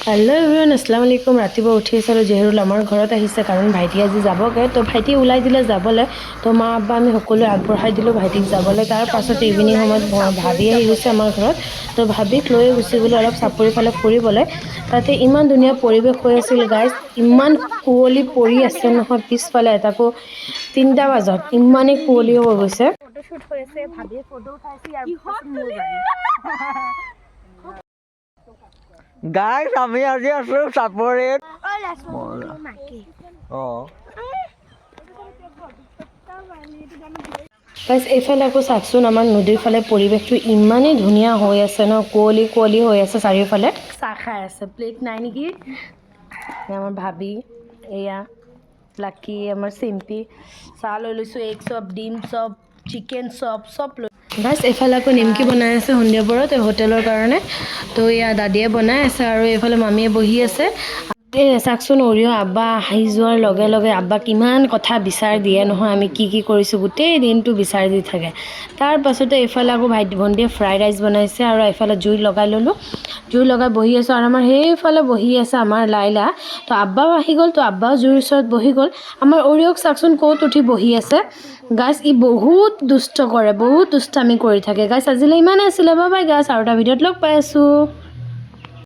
Hello' everyone, আসসালামু আলাইকুম। ৰাতিপুৱা উঠি আছিলোঁ, জেহৰুল আমাৰ ঘৰত আহিছে কাৰণ ভাইটি আজি যাবগৈ। তো ভাইটি ওলাই দিলে যাবলৈ, তো মা আব্বা আমি সকলোৱে আগবঢ়াই দিলোঁ ভাইটিক যাবলৈ। তাৰ পাছত ইভিনিং সময়ত ভাবি আহি গৈছে আমাৰ ঘৰত। তো ভাবিক লৈ গুচি গ'লোঁ অলপ চাপৰি ফালে ফুৰিবলৈ। তাতে ইমান ধুনীয়া পৰিৱেশ হৈ আছিল গাইজ, ইমান কুঁৱলী পৰি আছে নহয় পিছফালে। তাকো 3টা বজাত ইমানেই কুঁৱলী হৈ গৈছে। ফটোশ্বুট হৈ আছে, ভাবিয়ে ফটো উঠাইছে। ইয়াৰ পিছত মোৰ গাড়ী গাইজ আমি আজি আছো চাপৰিত। গাইজ এইফালে আকৌ চাওকচোন, আমাৰ নদীৰ ফালে পৰিৱেশটো ইমানেই ধুনীয়া হৈ আছে ন, কুঁৱলী কুঁৱলী হৈ আছে চাৰিওফালে। চাহ খাই আছে, প্লেট নাই নেকি? আমাৰ ভাবি, এয়া লাকি, আমাৰ চিম্পি। চাহ লৈ লৈছোঁ, এগ চপ, ডিম চপ, চিকেন চপ, চব লৈ। গাইজ এইফালে আকৌ নিমকি বনাই আছে সন্ধিয়া পৰত হোটেলৰ কাৰণে। তো এয়া দাদীয়ে বনাই আছে আৰু এইফালে মামীয়ে বহি আছে। চাওকচোন, অৰিঅ' আব্বা আহি যোৱাৰ লগে লগে আব্বা কিমান কথা বিচাৰ দিয়ে নহয়, আমি কি কি কৰিছোঁ গোটেই দিনটো বিচাৰ দি থাকে। তাৰ পাছতে এইফালে আকৌ ভণ্টিয়ে ফ্ৰাইড ৰাইচ বনাইছে আৰু এইফালে জুই লগাই ল'লোঁ। জুই লগাই বহি আছোঁ আৰু আমাৰ সেইফালে বহি আছে আমাৰ লাইলা। তো আব্বাও আহি গ'ল, তো আব্বাও জুইৰ ওচৰত বহি গ'ল। আমাৰ অৰিঅ'ক চাওকচোন ক'ত উঠি বহি আছে। গাইজ ই বহুত দুষ্ট কৰে, বহুত দুষ্টামি কৰি থাকে। গাইজ আজিলৈ ইমানে আছিলে, বাই বাই গাইজ, আৰু এটা ভিডিঅ'ত লগ পাই আছোঁ।